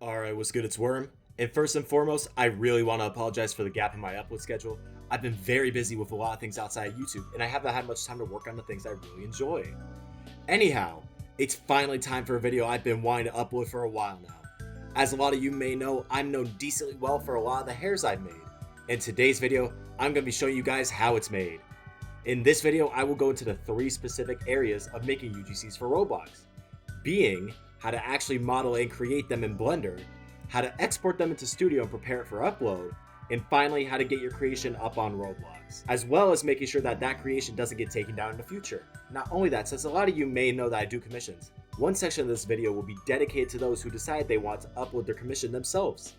Alright, what's good? It's Worm. And first and foremost, I really want to apologize for the gap in my upload schedule. I've been very busy with a lot of things outside of YouTube, and I haven't had much time to work on the things I really enjoy. Anyhow, it's finally time for a video I've been wanting to upload for a while now. As a lot of you may know, I'm known decently well for a lot of the hairs I've made. In today's video, I'm going to be showing you guys how it's made. In this video, I will go into the 3 specific areas of making UGCs for Roblox, being how to actually model and create them in Blender, how to export them into Studio and prepare it for upload, and finally how to get your creation up on Roblox, as well as making sure that that creation doesn't get taken down in the future. Not only that, since a lot of you may know that I do commissions, one section of this video will be dedicated to those who decide they want to upload their commission themselves.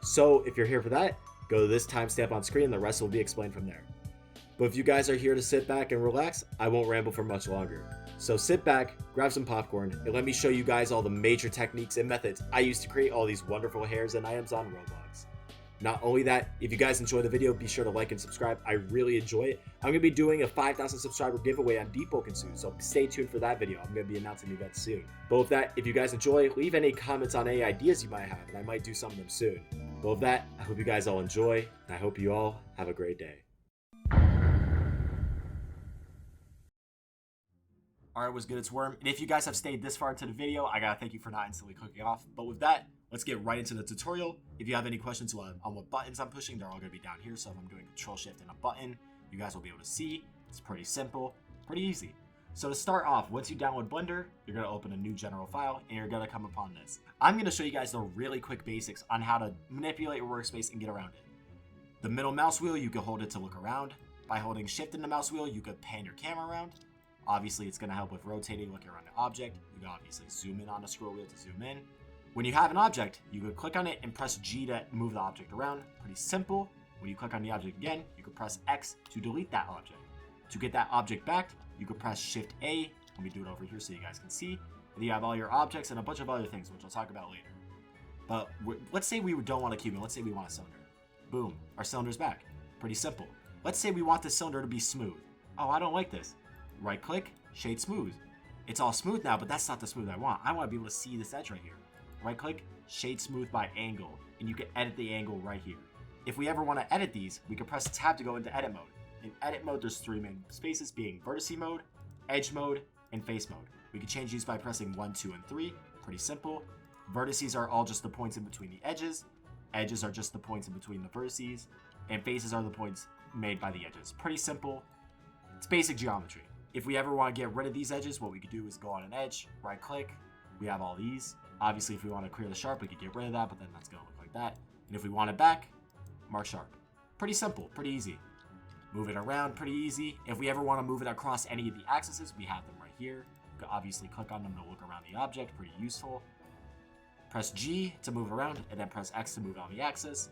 So if you're here for that, go to this timestamp on screen and the rest will be explained from there. But if you guys are here to sit back and relax, I won't ramble for much longer. So sit back, grab some popcorn, and let me show you guys all the major techniques and methods I use to create all these wonderful hairs and items on Roblox. Not only that, if you guys enjoy the video, be sure to like and subscribe. I really enjoy it. I'm going to be doing a 5,000 subscriber giveaway on Deepwoken soon, so stay tuned for that video. I'm going to be announcing the event soon. But with that, if you guys enjoy, leave any comments on any ideas you might have, and I might do some of them soon. But with that, I hope you guys all enjoy, and I hope you all have a great day. Alright, what's good? It's Worm, and if you guys have stayed this far into the video, I gotta thank you for not instantly clicking off. But with that, let's get right into the tutorial. If you have any questions on what buttons I'm pushing, they're all gonna be down here. So if I'm doing Control Shift and a button, you guys will be able to see. It's pretty simple, pretty easy. So to start off, once you download Blender, you're gonna open a new general file, and you're gonna come upon this. I'm gonna show you guys the really quick basics on how to manipulate your workspace and get around it. The middle mouse wheel, you can hold it to look around. By holding Shift in the mouse wheel, you could pan your camera around. Obviously, it's going to help with rotating, looking around the object. You can obviously zoom in on the scroll wheel to zoom in. When you have an object, you could click on it and press G to move the object around. Pretty simple. When you click on the object again, you could press X to delete that object. To get that object back, you could press Shift A. Let me do it over here so you guys can see. And you have all your objects and a bunch of other things, which I'll talk about later. But let's say we don't want a cube, and let's say we want a cylinder. Boom, our cylinder's back. Pretty simple. Let's say we want this cylinder to be smooth. Oh, I don't like this. Right click, shade smooth. It's all smooth now, but that's not the smooth I want. I want to be able to see this edge right here. Right click, shade smooth by angle, and you can edit the angle right here. If we ever want to edit these, we can press tab to go into edit mode. In edit mode, there's 3 main spaces, being vertice mode, edge mode, and face mode. We can change these by pressing 1, 2, and 3. Pretty simple. Vertices are all just the points in between the edges. Edges are just the points in between the vertices, and faces are the points made by the edges. Pretty simple. It's basic geometry. If we ever want to get rid of these edges, what we could do is go on an edge, right click, we have all these. Obviously, if we want to clear the sharp, we could get rid of that, but then that's going to look like that. And if we want it back, mark sharp. Pretty simple, pretty easy. Move it around, pretty easy. If we ever want to move it across any of the axes, we have them right here. You could obviously click on them to look around the object, pretty useful. Press G to move around, and then press X to move on the axis.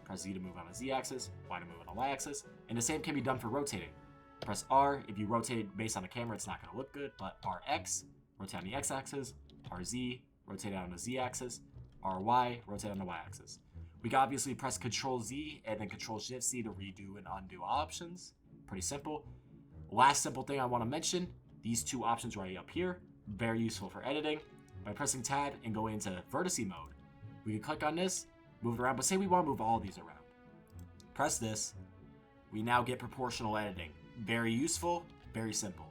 Press Z to move on the Z axis, Y to move on the Y axis. And the same can be done for rotating. Press R, if you rotate it based on the camera, it's not going to look good, but RX, rotate on the X axis, RZ, rotate it on the Z axis, RY, rotate on the Y axis. We can obviously press Control Z and then Control Shift C to redo and undo options. Pretty simple. Last simple thing I want to mention, these 2 options right up here, very useful for editing. By pressing tab and going into vertice mode, we can click on this, move it around, but say we want to move all these around. Press this, we now get proportional editing. Very useful, very simple.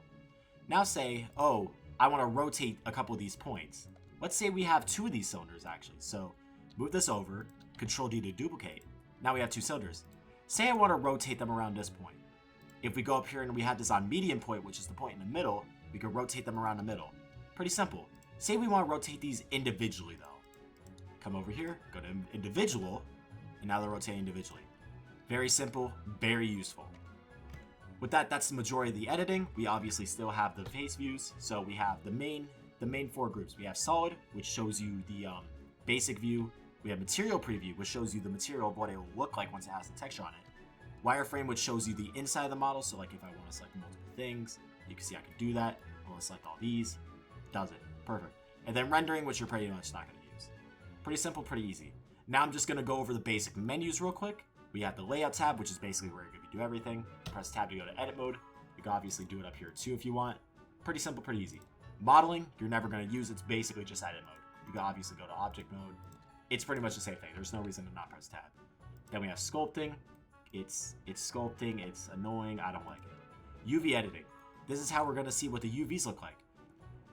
Now say, oh, I want to rotate a couple of these points. Let's say we have 2 of these cylinders actually. So move this over, Control D to duplicate. Now we have 2 cylinders. Say I want to rotate them around this point. If we go up here and we have this on median point, which is the point in the middle, we can rotate them around the middle. Pretty simple. Say we want to rotate these individually though. Come over here, go to individual, and now they're rotating individually. Very simple, very useful. With that, that's the majority of the editing. We obviously still have the face views. So we have the main 4 groups. We have solid, which shows you the basic view. We have material preview, which shows you the material of what it will look like once it has the texture on it. Wireframe, which shows you the inside of the model. So like if I want to select multiple things, you can see I can do that. I want to select all these, does it, perfect. And then rendering, which you're pretty much not going to use. Pretty simple, pretty easy. Now I'm just going to go over the basic menus real quick. We have the layout tab, which is basically where you're going to do everything. Press tab to go to edit mode. You can obviously do it up here too if you want. Pretty simple, pretty easy. Modeling, you're never going to use. It's basically just edit mode. You can obviously go to object mode, it's pretty much the same thing. There's no reason to not press tab. Then we have sculpting. It's sculpting. It's annoying. I don't like it. UV editing. This is how we're going to see what the UVs look like.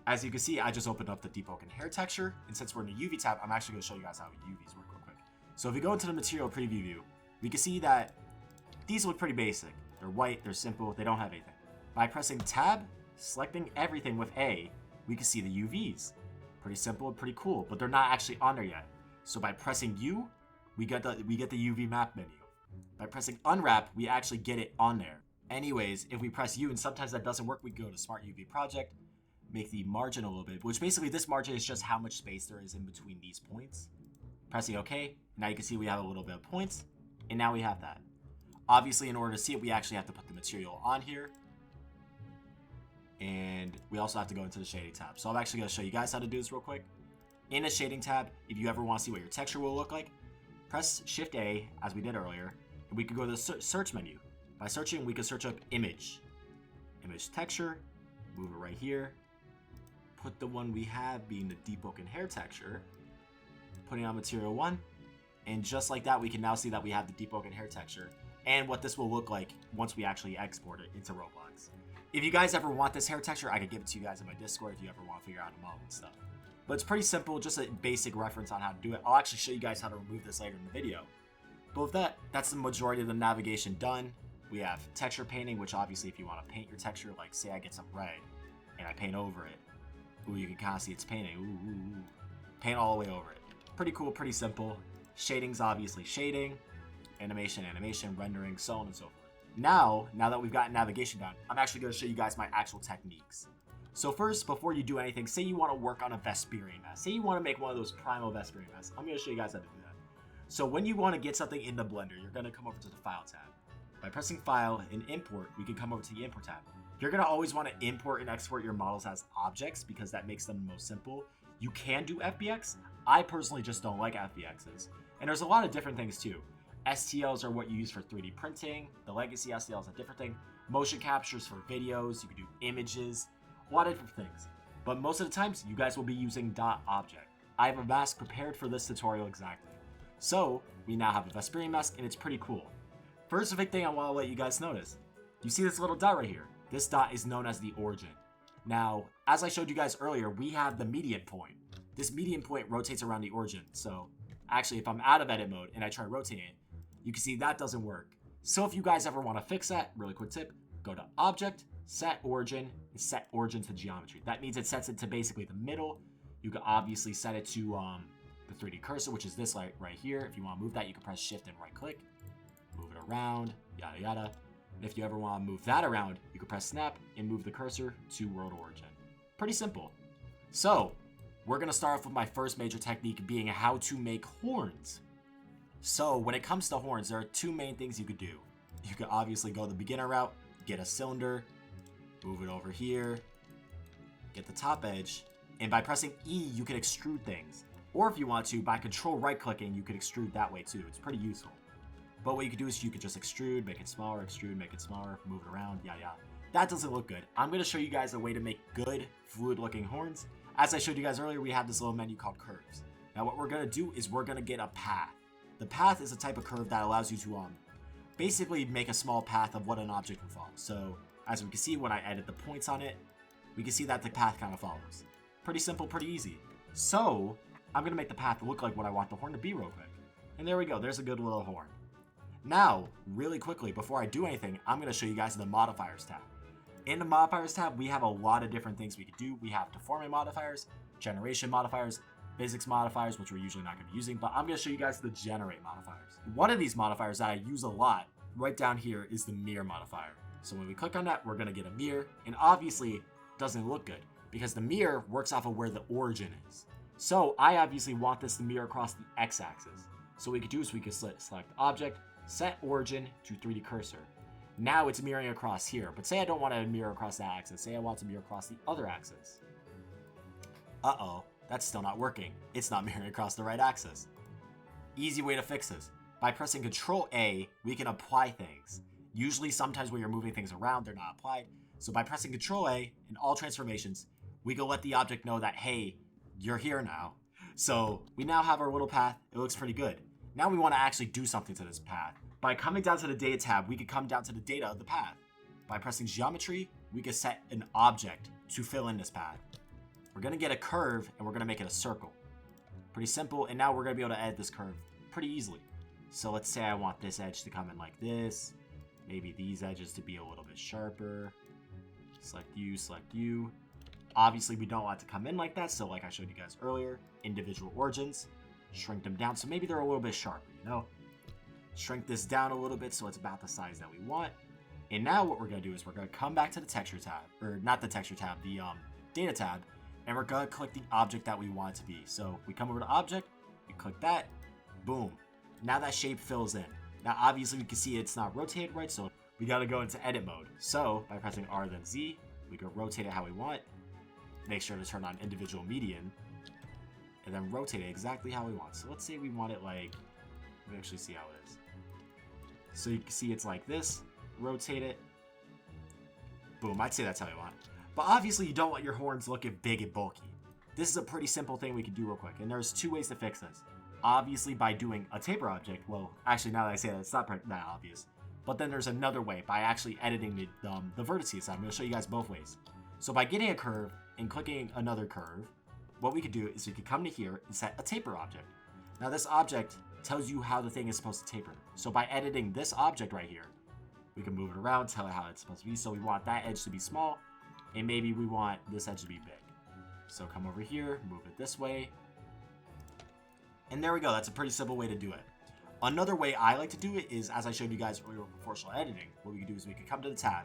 As you can see, I just opened up the Deepwoken hair texture. And since we're in the UV tab, I'm actually going to show you guys how UVs work real quick. So if we go into the material preview view, we can see that these look pretty basic. They're white. They're simple. They don't have anything. By pressing tab, selecting everything with A, we can see the UVs. Pretty simple and pretty cool, but they're not actually on there yet. So by pressing U, we get the UV map menu. By pressing unwrap, we actually get it on there. Anyways, if we press U and sometimes that doesn't work, we go to Smart UV Project, make the margin a little bit, which basically this margin is just how much space there is in between these points. Pressing OK, now you can see we have a little bit of points, and now we have that. Obviously, in order to see it, we actually have to put the material on here. And we also have to go into the shading tab. So I'm actually going to show you guys how to do this real quick. In the shading tab, if you ever want to see what your texture will look like, press Shift A, as we did earlier, and we can go to the search menu. By searching, we can search up image. Image texture, move it right here. Put the one we have being the Deepwoken hair texture. Putting on material 1. And just like that, we can now see that we have the Deepwoken hair texture and what this will look like once we actually export it into Roblox. If you guys ever want this hair texture, I could give it to you guys in my Discord if you ever want to figure out a model and stuff. But it's pretty simple, just a basic reference on how to do it. I'll actually show you guys how to remove this later in the video. But with that, that's the majority of the navigation done. We have texture painting, which obviously if you want to paint your texture, like say I get some red and I paint over it. Ooh, you can kind of see it's painting. Ooh, ooh, ooh. Paint all the way over it. Pretty cool, pretty simple. Shading's obviously shading. Animation, rendering, so on and so forth. Now that we've got navigation down, I'm actually going to show you guys my actual techniques. So first, before you do anything, say you want to work on a Vesperian mask. Say you want to make one of those primal Vesperian masks. I'm going to show you guys how to do that. So when you want to get something in the Blender, you're going to come over to the File tab. By pressing File and Import, we can come over to the Import tab. You're going to always want to import and export your models as objects because that makes them the most simple. You can do FBX. I personally just don't like FBXs. And there's a lot of different things too. STLs are what you use for 3D printing. The legacy STL is a different thing. Motion captures for videos. You can do images. A lot of different things. But most of the times, you guys will be using .object. I have a mask prepared for this tutorial exactly. So, we now have a Vesperian mask, and it's pretty cool. First big thing I want to let you guys notice. You see this little dot right here? This dot is known as the origin. Now, as I showed you guys earlier, we have the median point. This median point rotates around the origin. So, actually, if I'm out of edit mode and I try rotating it, you can see that doesn't work. So if you guys ever want to fix that, really quick tip, go to Object, Set Origin, and set Origin to Geometry. That means it sets it to basically the middle. You can obviously set it to the 3D cursor, which is this light right here. If you want to move that, you can press Shift and right click. Move it around, yada yada. And if you ever want to move that around, you can press Snap and move the cursor to World Origin. Pretty simple. So, we're going to start off with my first major technique being how to make horns. So when it comes to horns, there are two main things you could do. You could obviously go the beginner route, get a cylinder, move it over here, get the top edge, and by pressing E, you can extrude things. Or if you want to, by control right clicking, you could extrude that way too. It's pretty useful. But what you could do is you could just extrude, make it smaller, move it around, yada yada. That doesn't look good. I'm going to show you guys a way to make good, fluid looking horns. As I showed you guys earlier, we have this little menu called curves. Now what we're going to do is we're going to get a path. The path is a type of curve that allows you to basically make a small path of what an object will follow. So as we can see, when I edit the points on it, we can see that the path kind of follows. Pretty simple, pretty easy. So I'm going to make the path look like what I want the horn to be real quick. And there we go. There's a good little horn. Now, really quickly, before I do anything, I'm going to show you guys the Modifiers tab. In the Modifiers tab, we have a lot of different things we could do. We have deforming modifiers, generation modifiers, physics modifiers, which we're usually not going to be using, but I'm going to show you guys the generate modifiers. One of these modifiers that I use a lot right down here is the mirror modifier. So when we click on that, we're going to get a mirror, and obviously it doesn't look good because the mirror works off of where the origin is. So I obviously want this to mirror across the x-axis. So what we could do is we could select object, set origin to 3D cursor. Now it's mirroring across here, but say I don't want to mirror across that axis. Say I want to mirror across the other axis. Uh-oh. That's still not working. It's not mirroring across the right axis. Easy way to fix this. By pressing Control A, we can apply things. Usually, sometimes when you're moving things around, they're not applied. So by pressing Control A in all transformations, we can let the object know that, hey, you're here now. So we now have our little path. It looks pretty good. Now we want to actually do something to this path. By coming down to the data tab, we could come down to the data of the path. By pressing geometry, we could set an object to fill in this path. We're going to get a curve and we're going to make it a circle. Pretty simple. And now we're going to be able to edit this curve pretty easily. So let's say I want this edge to come in like this. Maybe these edges to be a little bit sharper. Select you, select you. Obviously, we don't want it to come in like that. So like I showed you guys earlier, individual origins, shrink them down. So maybe they're a little bit sharper, you know? Shrink this down a little bit so it's about the size that we want. And now what we're going to do is we're going to come back to the texture tab, or not the texture tab, the data tab, and we're going to click the object that we want it to be. So we come over to object, we click that, boom. Now that shape fills in. Now obviously we can see it's not rotated right, so we got to go into edit mode. So by pressing R then Z, we can rotate it how we want. Make sure to turn on individual median, and then rotate it exactly how we want. So let's say we want it like, let me actually see how it is. So you can see it's like this. Rotate it. Boom, I'd say that's how you want it. But obviously you don't want your horns looking big and bulky. This is a pretty simple thing we can do real quick, and there's two ways to fix this. Obviously by doing a taper object. Well, actually now that I say that, it's not that obvious. But then there's another way by actually editing the vertices. I'm going to show you guys both ways. So by getting a curve and clicking another curve, what we could do is we could come to here and set a taper object. Now this object tells you how the thing is supposed to taper. So by editing this object right here, we can move it around, tell it how it's supposed to be. So we want that edge to be small, and maybe we want this edge to be big. So come over here, move it this way. And there we go. That's a pretty simple way to do it. Another way I like to do it is, as I showed you guys earlier with proportional editing, what we can do is we can come to the tab,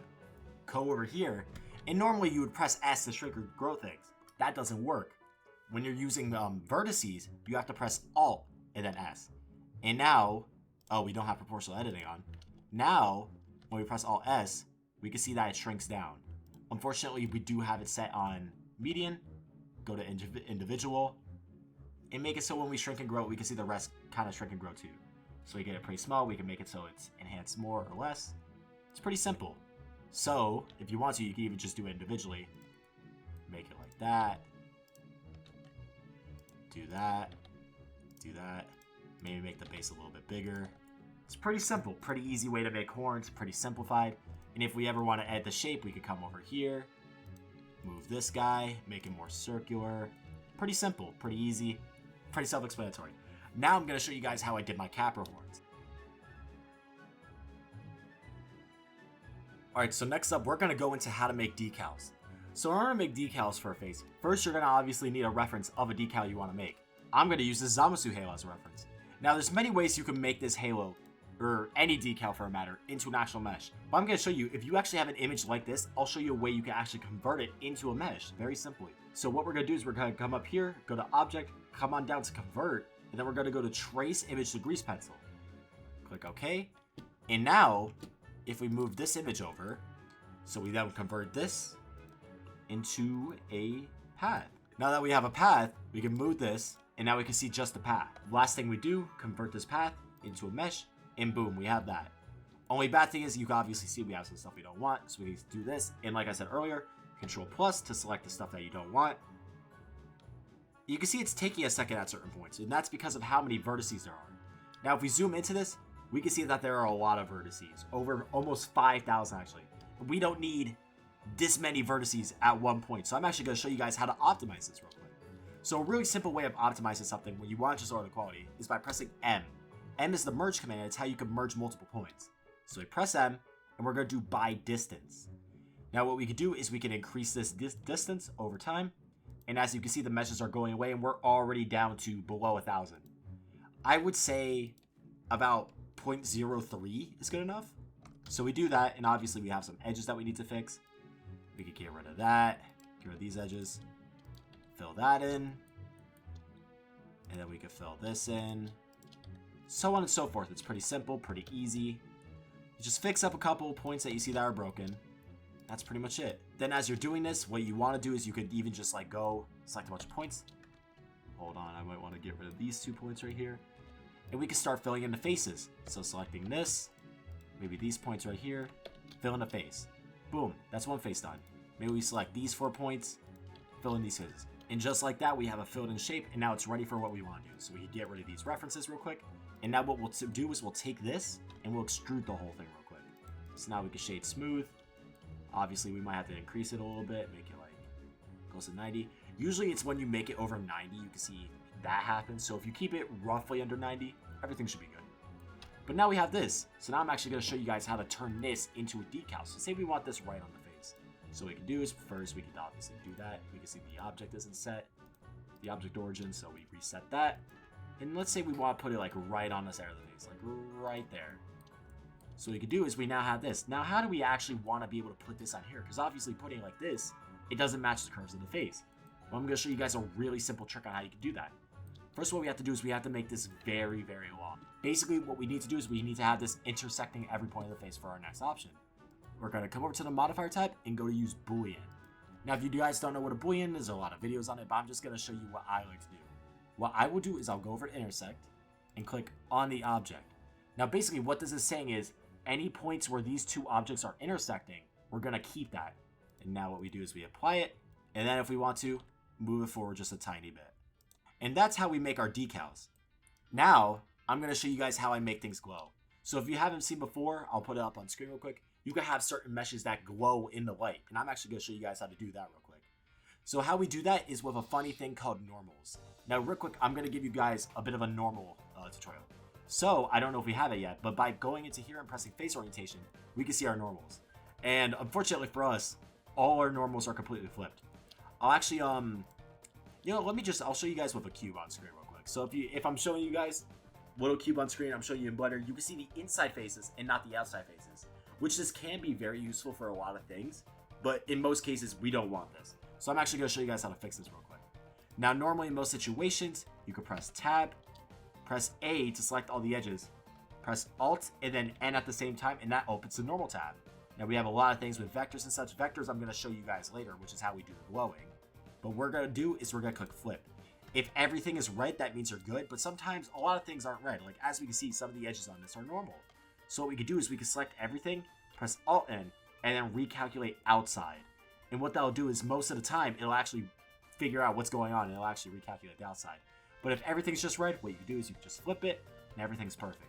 go over here, and normally you would press S to shrink or grow things. That doesn't work. When you're using vertices, you have to press Alt and then S. And now, oh, we don't have proportional editing on. Now, when we press Alt S, we can see that it shrinks down. Unfortunately, we do have it set on median. Go to individual and make it so when we shrink and grow, we can see the rest kind of shrink and grow too. So we get it pretty small. We can make it so it's enhanced more or less. It's pretty simple. So if you want to, you can even just do it individually. Make it like that. Do that. Do that. Maybe make the base a little bit bigger. It's pretty simple. Pretty easy way to make horns. Pretty simplified. And if we ever want to edit the shape, we could come over here. Move this guy. Make it more circular. Pretty simple. Pretty easy. Pretty self-explanatory. Now I'm going to show you guys how I did my capper horns. Alright, so next up, we're going to go into how to make decals. So in order to make decals for a face, first you're going to obviously need a reference of a decal you want to make. I'm going to use this Zamasu halo as a reference. Now there's many ways you can make this halo, or any decal for a matter, into an actual mesh. But I'm going to show you, if you actually have an image like this, I'll show you a way you can actually convert it into a mesh, very simply. So what we're going to do is we're going to come up here, go to Object, come on down to Convert, and then we're going to go to Trace Image to Grease Pencil. Click OK. And now, if we move this image over, so we then convert this into a path. Now that we have a path, we can move this, and now we can see just the path. Last thing we do, convert this path into a mesh, and boom, we have that. Only bad thing is you can obviously see we have some stuff we don't want, so we can do this. And like I said earlier, Control plus to select the stuff that you don't want. You can see it's taking a second at certain points, and that's because of how many vertices there are. Now, if we zoom into this, we can see that there are a lot of vertices, over almost 5,000 actually. We don't need this many vertices at one point, so I'm actually going to show you guys how to optimize this real quick. So a really simple way of optimizing something when you want to just lower the quality is by pressing M. M is the merge command. It's how you can merge multiple points. So we press M, and we're going to do by distance. Now what we can do is we can increase this distance over time. And as you can see, the meshes are going away, and we're already down to below 1,000. I would say about 0.03 is good enough. So we do that, and obviously we have some edges that we need to fix. We can get rid of that, get rid of these edges, fill that in, and then we can fill this in, so on and so forth. It's pretty simple, pretty easy. You just fix up a couple points that you see that are broken. That's pretty much it. Then as you're doing this, what you want to do is you could even just like go select a bunch of points. Hold on, I might want to get rid of these 2 points right here. And we can start filling in the faces. So selecting this, maybe these points right here, fill in the face. Boom, that's one face done. Maybe we select these 4 points, fill in these faces. And just like that, we have a filled in shape, and now it's ready for what we want to do. So we can get rid of these references real quick. And now what we'll do is we'll take this and we'll extrude the whole thing real quick. So now we can shade smooth. Obviously, we might have to increase it a little bit, make it like close to 90. Usually it's when you make it over 90, you can see that happen. So if you keep it roughly under 90, everything should be good. But now we have this. So now I'm actually going to show you guys how to turn this into a decal. So say we want this right on the face. So what we can do is first we can obviously do that. We can see the object isn't set, the object origin, so we reset that. And let's say we want to put it like right on this area of the face, like right there. So what we can do is we now have this. Now how do we actually want to be able to put this on here? Because obviously putting it like this, it doesn't match the curves of the face. Well, I'm going to show you guys a really simple trick on how you can do that. First, what we have to do is we have to make this very, very long. Basically, what we need to do is we need to have this intersecting every point of the face for our next option. We're going to come over to the Modifier tab and go to use Boolean. Now, if you guys don't know what a Boolean is, there's a lot of videos on it, but I'm just going to show you what I like to do. What I will do is I'll go over to intersect and click on the object. Now, basically, what this is saying is any points where these two objects are intersecting, we're going to keep that. And now what we do is we apply it, and then if we want to, move it forward just a tiny bit. And that's how we make our decals. Now, I'm going to show you guys how I make things glow. So if you haven't seen before, I'll put it up on screen real quick. You can have certain meshes that glow in the light. And I'm actually going to show you guys how to do that real quick. So how we do that is with a funny thing called normals. Now, real quick, I'm going to give you guys a bit of a normal tutorial. So I don't know if we have it yet, but by going into here and pressing face orientation, we can see our normals. And unfortunately for us, all our normals are completely flipped. I'll actually, you know, I'll show you guys with a cube on screen real quick. So if I'm showing you guys little cube on screen, I'm showing you in Blender, you can see the inside faces and not the outside faces, which this can be very useful for a lot of things, but in most cases, we don't want this. So I'm actually going to show you guys how to fix this real quick. Now, normally in most situations, you could press Tab, press A to select all the edges, press Alt, and then N at the same time, and that opens the normal tab. Now, we have a lot of things with vectors and such. Vectors I'm going to show you guys later, which is how we do the glowing. But what we're going to do is we're going to click flip. If everything is red, that means you're good, but sometimes a lot of things aren't red. Like as we can see, some of the edges on this are normal. So what we can do is we can select everything, press Alt-N, and then recalculate outside. And what that'll do is most of the time, it'll actually figure out what's going on and it'll actually recalculate the outside. But if everything's just red, what you can do is you can just flip it and everything's perfect.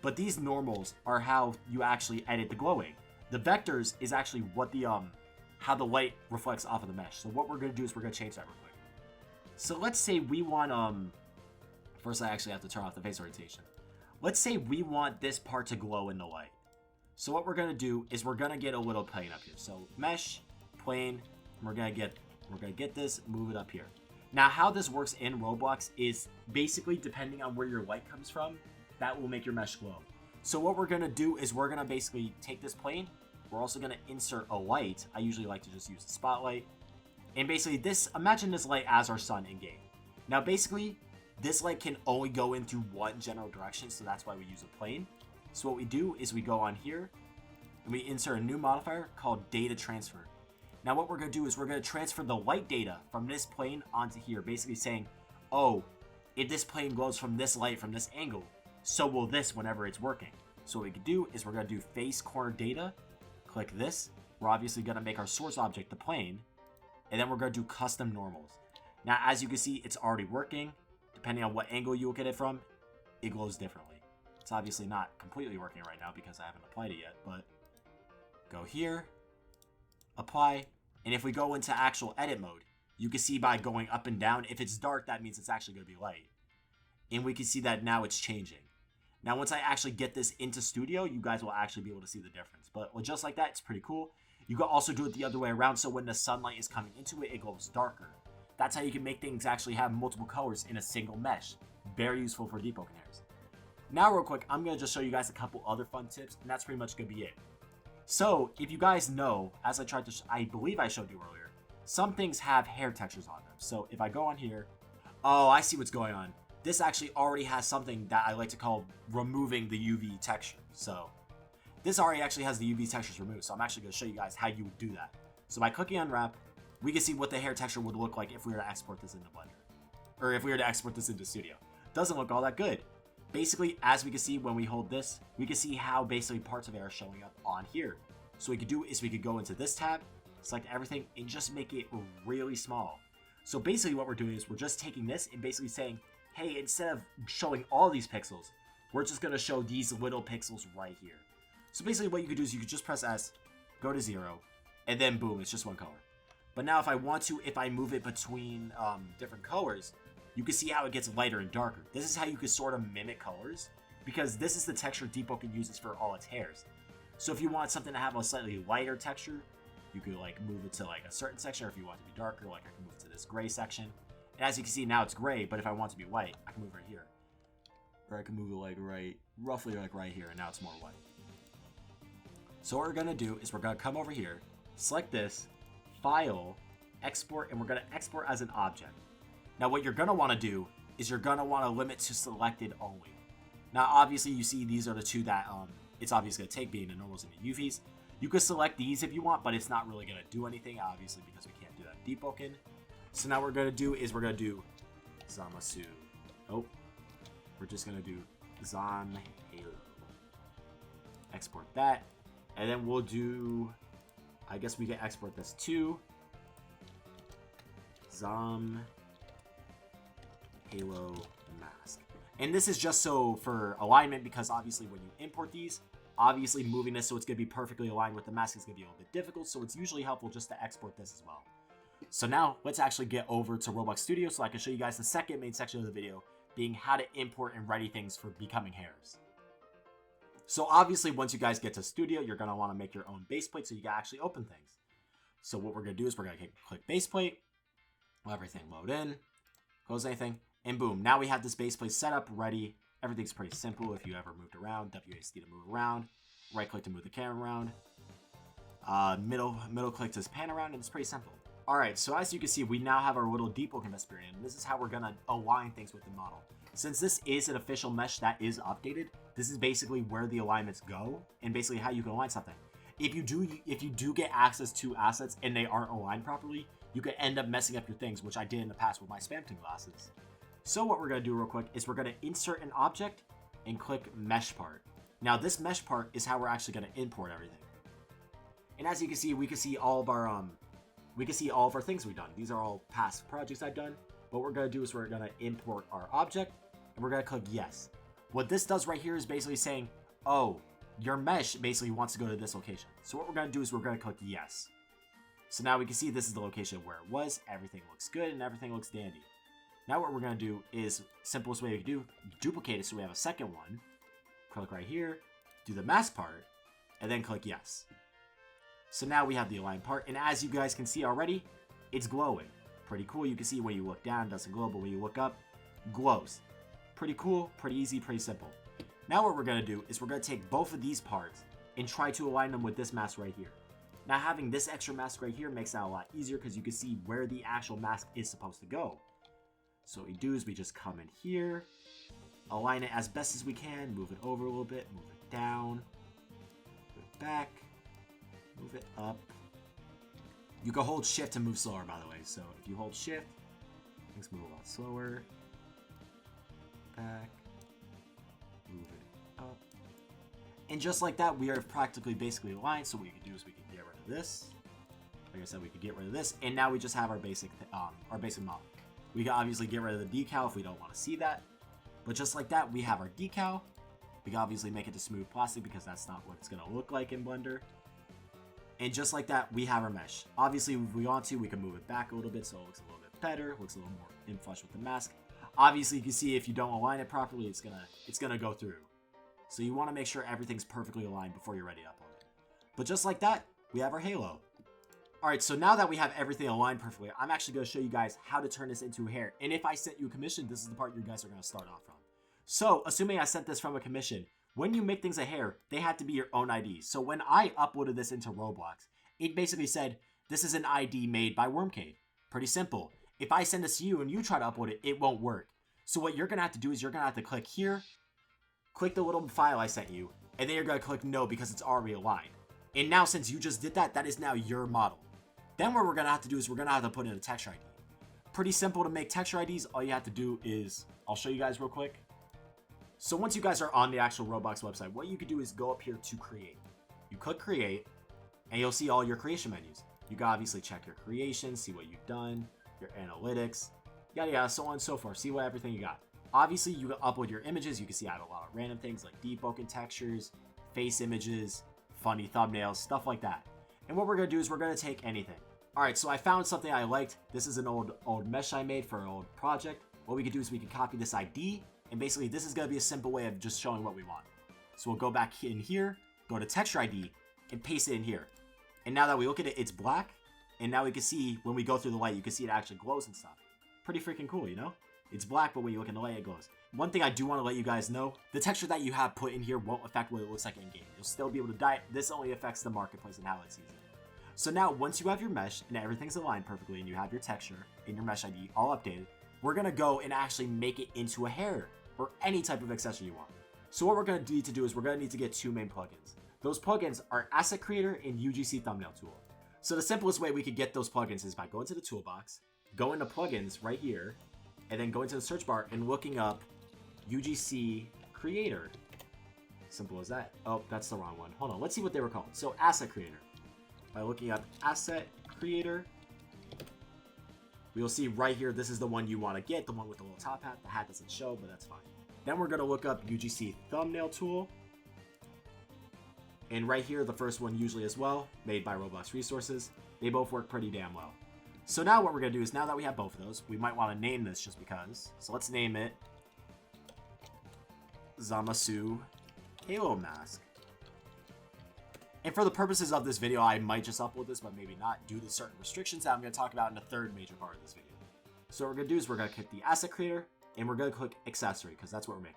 But these normals are how you actually edit the glowing. The vectors is actually what the how the light reflects off of the mesh. So what we're going to do is we're going to change that real quick. So let's say we want, first I actually have to turn off the face orientation. Let's say we want this part to glow in the light. So what we're going to do is we're going to get a little plane up here. So mesh, plane, we're going to get this, move it up here. Now how this works in Roblox is basically depending on where your light comes from, that will make your mesh glow. So what we're going to do is we're going to basically take this plane. We're also going to insert a light. I usually like to just use the spotlight. And basically this, imagine this light as our sun in game. Now basically, this light can only go in through one general direction, so that's why we use a plane. So what we do is we go on here, and we insert a new modifier called data transfer. Now what we're going to do is we're going to transfer the light data from this plane onto here, basically saying, oh, if this plane glows from this light from this angle, so will this whenever it's working. So what we can do is we're going to do face corner data, click this. We're obviously going to make our source object the plane, and then we're going to do custom normals. Now, as you can see, it's already working. Depending on what angle you look at it from, it glows differently. It's obviously not completely working right now because I haven't applied it yet, but go here, apply, and if we go into actual edit mode, you can see by going up and down, if it's dark, that means it's actually going to be light. And we can see that now it's changing. Now, once I actually get this into Studio, you guys will actually be able to see the difference. But just like that, it's pretty cool. You can also do it the other way around, so when the sunlight is coming into it, it glows darker. That's how you can make things actually have multiple colors in a single mesh. Very useful for Deepwoken Hairs. Now, real quick, I'm going to just show you guys a couple other fun tips, and that's pretty much going to be it. So, if you guys know, as I believe I showed you earlier, some things have hair textures on them. So, if I go on here, oh, I see what's going on. This actually already has something that I like to call removing the UV texture. So, this already actually has the UV textures removed. So, I'm actually going to show you guys how you would do that. So, by clicking unwrap, we can see what the hair texture would look like if we were to export this into Blender. Or if we were to export this into Studio. Doesn't look all that good. Basically, as we can see when we hold this, we can see how basically parts of it are showing up on here. So what we could do is we could go into this tab, select everything, and just make it really small. So basically what we're doing is we're just taking this and basically saying, hey, instead of showing all these pixels, we're just going to show these little pixels right here. So basically what you could do is you could just press S, go to 0, and then boom, it's just one color. But now if I want to, if I move it between different colors, you can see how it gets lighter and darker. This is how you can sort of mimic colors, because this is the texture Deepwoken uses for all its hairs. So if you want something to have a slightly lighter texture, you could like move it to like a certain section, or if you want it to be darker, like I can move it to this gray section. And as you can see now it's gray, but if I want it to be white, I can move right here. Or I can move it like roughly like right here, and now it's more white. So what we're gonna do is we're gonna come over here, select this, File, Export, and we're gonna export as an object. Now what you're gonna wanna do is you're gonna wanna limit to selected only. Now obviously you see these are the two that it's obviously gonna take, being the normals and the UVs. You could select these if you want, but it's not really gonna do anything, obviously, because we can't do that in Deepwoken. So now what we're gonna do is we're gonna do Zamasu. Oh, we're just gonna do Zam Halo. Export that, and then we'll do, I guess we can export this to Zam Halo Mask. And this is just so for alignment, because obviously when you import these, obviously moving this so it's going to be perfectly aligned with the mask is going to be a little bit difficult, so it's usually helpful just to export this as well. So now let's actually get over to Roblox Studio so I can show you guys the second main section of the video, being how to import and ready things for becoming hairs. So obviously once you guys get to Studio, you're going to want to make your own base plate so you can actually open things. So what we're going to do is we're going to click base plate, let everything load in, close anything, and boom, now we have this base plate set up, ready. Everything's pretty simple. If you ever moved around, WASD to move around, right click to move the camera around, middle click to pan around, and it's pretty simple. Alright, so as you can see, we now have our little Deepwoken experience, and this is how we're going to align things with the model. Since this is an official mesh that is updated, this is basically where the alignments go, and basically how you can align something. If you do get access to assets and they aren't aligned properly, you could end up messing up your things, which I did in the past with my Spamton glasses. So what we're going to do real quick is we're going to insert an object and click mesh part. Now this mesh part is how we're actually going to import everything. And as you can see, we can see all of our things we've done. These are all past projects I've done. What we're going to do is we're going to import our object, and we're going to click yes. What this does right here is basically saying, oh, your mesh basically wants to go to this location. So what we're going to do is we're going to click yes. So now we can see this is the location where it was. Everything looks good and everything looks dandy. Now what we're going to do is, simplest way we can do, duplicate it so we have a second one. Click right here, do the mask part, and then click yes. So now we have the aligned part, and as you guys can see already, it's glowing. Pretty cool. You can see when you look down, it doesn't glow, but when you look up, glows. Pretty cool, pretty easy, pretty simple. Now what we're going to do is we're going to take both of these parts and try to align them with this mask right here. Now having this extra mask right here makes that a lot easier because you can see where the actual mask is supposed to go. So what we do is we just come in here, align it as best as we can, move it over a little bit, move it down, move it back, move it up. You can hold shift to move slower, by the way. So if you hold shift, things move a lot slower. Back, move it up. And just like that, we are practically basically aligned. So what we can do is we can get rid of this. Like I said, we could get rid of this, and now we just have our basic model. We can obviously get rid of the decal if we don't want to see that. But just like that, we have our decal. We can obviously make it to smooth plastic because that's not what it's going to look like in Blender. And just like that, we have our mesh. Obviously, if we want to, we can move it back a little bit so it looks a little bit better, looks a little more in flush with the mask. Obviously, you can see if you don't align it properly, it's gonna go through. So you want to make sure everything's perfectly aligned before you're ready to upload it. But just like that, we have our halo. Alright, so now that we have everything aligned perfectly, I'm actually going to show you guys how to turn this into a hair. And if I sent you a commission, this is the part you guys are going to start off from. So, assuming I sent this from a commission, when you make things a hair, they have to be your own IDs. So when I uploaded this into Roblox, it basically said, this is an ID made by Wormcade. Pretty simple. If I send this to you and you try to upload it, it won't work. So what you're going to have to do is you're going to have to click here, click the little file I sent you, and then you're going to click no because it's already aligned. And now since you just did that, that is now your model. Then what we're going to have to do is we're going to have to put in a texture ID. Pretty simple to make texture IDs. All you have to do is, I'll show you guys real quick. So once you guys are on the actual Roblox website, what you can do is go up here to create. You click create, and you'll see all your creation menus. You can obviously check your creation, see what you've done. your analytics, yada yada, so on and so forth. See what everything you got. Obviously, you can upload your images. You can see I have a lot of random things like Deepwoken textures, face images, funny thumbnails, stuff like that. And what we're gonna do is we're gonna take anything. All right, so I found something I liked. This is an old mesh I made for an old project. What we can do is we can copy this ID, and basically this is gonna be a simple way of just showing what we want. So we'll go back in here, go to texture ID, and paste it in here. And now that we look at it, it's black. And now we can see when we go through the light, you can see it actually glows and stuff. Pretty freaking cool, you know? It's black, but when you look in the light, it glows. One thing I do want to let you guys know, the texture that you have put in here won't affect what it looks like in game. You'll still be able to dye it. This only affects the marketplace and how it sees it. So now, once you have your mesh and everything's aligned perfectly and you have your texture in your mesh ID all updated, we're going to go and actually make it into a hair or any type of accessory you want. So what we're going to need to do is we're going to need to get two main plugins. Those plugins are Asset Creator and UGC Thumbnail Tool. So the simplest way we could get those plugins is by going to the toolbox, go into plugins right here, and then go into the search bar and looking up UGC Creator. Simple as that. Oh, that's the wrong one. Hold on, let's see what they were called. So Asset Creator. By looking up Asset Creator, we'll see right here, this is the one you want to get, the one with the little top hat. The hat doesn't show, but that's fine. Then we're going to look up UGC Thumbnail Tool. And right here, the first one usually as well, made by Roblox Resources. They both work pretty damn well. So now what we're going to do is, now that we have both of those, we might want to name this just because. So let's name it Zamasu Halo Mask. And for the purposes of this video, I might just upload this, but maybe not, due to certain restrictions that I'm going to talk about in the third major part of this video. So what we're going to do is we're going to click the Asset Creator, and we're going to click Accessory, because that's what we're making.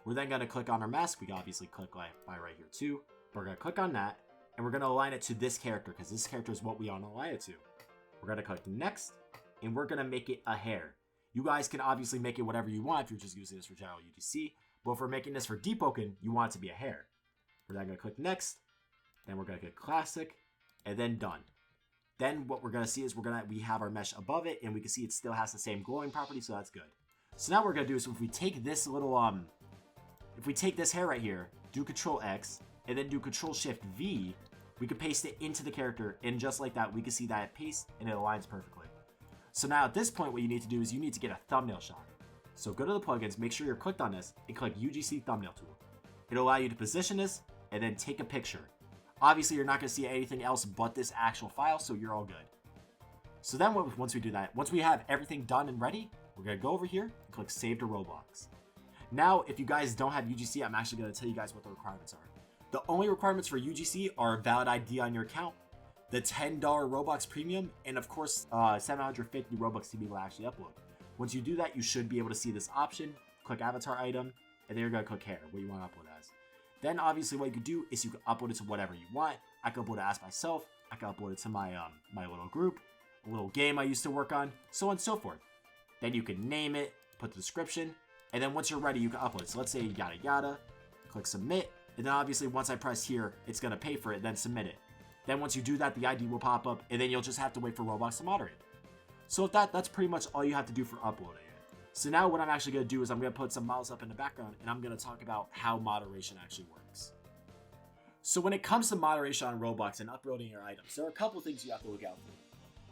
We're then going to click on our mask. We can obviously click by right here too. We're going to click on that, and we're going to align it to this character, because this character is what we want to align it to. We're going to click Next, and we're going to make it a hair. You guys can obviously make it whatever you want if you're just using this for general UGC, but if we're making this for Deepwoken, you want it to be a hair. We're then going to click Next, then we're going to click Classic, and then Done. Then what we're going to see is we have our mesh above it, and we can see it still has the same glowing property, so that's good. So now what we're going to do is if we take this little, if we take this hair right here, do Control X, and then do Control Shift V, we can paste it into the character, and just like that, we can see that it pastes and it aligns perfectly. So now at this point, what you need to do is you need to get a thumbnail shot. So go to the plugins, make sure you're clicked on this, and click UGC Thumbnail Tool. It'll allow you to position this, and then take a picture. Obviously, you're not going to see anything else but this actual file, so you're all good. So then once we do that, once we have everything done and ready, we're going to go over here and click Save to Roblox. Now, if you guys don't have UGC, I'm actually going to tell you guys what the requirements are. The only requirements for UGC are a valid ID on your account, the $10 Roblox Premium, and of course, 750 Robux to be able to actually upload. Once you do that, you should be able to see this option, click Avatar Item, and then you're going to click Hair, what you want to upload as. Then obviously what you can do is you can upload it to whatever you want. I can upload it as myself, I can upload it to my little group, a little game I used to work on, so on and so forth. Then you can name it, put the description, and then once you're ready, you can upload it. So let's say yada yada, click Submit. And then obviously once I press here, it's going to pay for it, then submit it. Then once you do that, the ID will pop up, and then you'll just have to wait for Roblox to moderate. So with that's pretty much all you have to do for uploading it. So now what I'm actually going to do is I'm going to put some models up in the background, and I'm going to talk about how moderation actually works. So when it comes to moderation on Roblox and uploading your items, there are a couple things you have to look out for.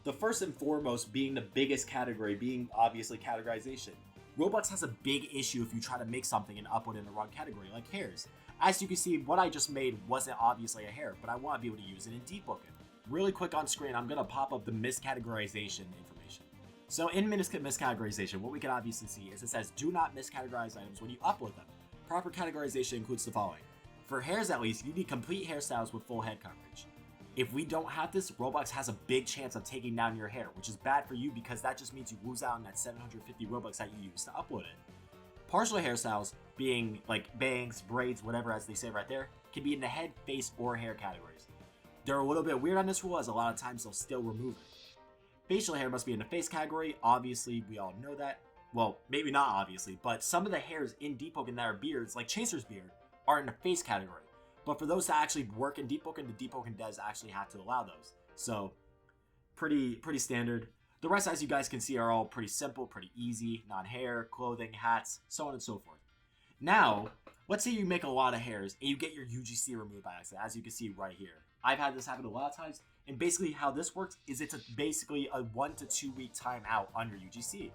The first and foremost being the biggest category, being obviously categorization. Roblox has a big issue if you try to make something and upload in the wrong category, like hairs. As you can see, what I just made wasn't obviously a hair, but I want to be able to use it in Deepwoken. Really quick on screen, I'm going to pop up the miscategorization information. So in miscategorization, what we can obviously see is it says, do not miscategorize items when you upload them. Proper categorization includes the following. For hairs at least, you need complete hairstyles with full head coverage. If we don't have this, Roblox has a big chance of taking down your hair, which is bad for you because that just means you lose out on that 750 Robux that you use to upload it. Partial hairstyles, being like bangs, braids, whatever as they say right there, can be in the head, face, or hair categories. They're a little bit weird on this rule as a lot of times they'll still remove it. Facial hair must be in the face category, obviously we all know that. Well, maybe not obviously, but some of the hairs in Deepwoken that are beards, like Chaser's beard, are in the face category. But for those that actually work in Deepwoken, the Deepwoken devs actually have to allow those. So, pretty standard. The rest, as you guys can see, are all pretty simple, pretty easy. Non-hair, clothing, hats, so on and so forth. Now, let's say you make a lot of hairs and you get your UGC removed by accident, as you can see right here. I've had this happen a lot of times, And basically how this works is it's basically a 1 to 2 week timeout on your UGC,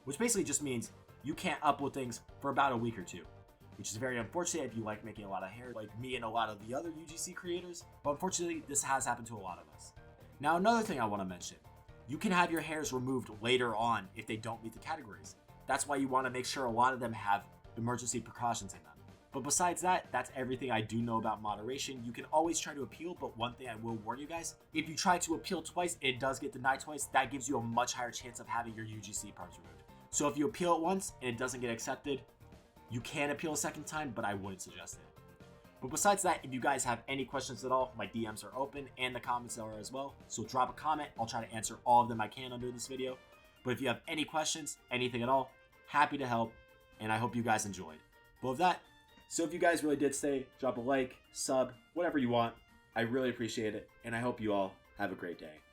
which basically just means you can't upload things for about a week or two, which is very unfortunate if you like making a lot of hair like me and a lot of the other UGC creators, but unfortunately this has happened to a lot of us. Now another thing I want to mention, you can have your hairs removed later on if they don't meet the categories. That's why you want to make sure a lot of them have emergency precautions in them. But besides that, that's everything I do know about moderation. You can always try to appeal, but one thing I will warn you guys, if you try to appeal twice, it does get denied twice. That gives you a much higher chance of having your UGC parts removed. So if you appeal it once and it doesn't get accepted, you can appeal a second time, but I wouldn't suggest it. But besides that, if you guys have any questions at all, my DMs are open and the comments are as well. So drop a comment. I'll try to answer all of them I can under this video. But if you have any questions, anything at all, happy to help. And I hope you guys enjoyed. But with that, so if you guys really did stay, drop a like, sub, whatever you want. I really appreciate it. And I hope you all have a great day.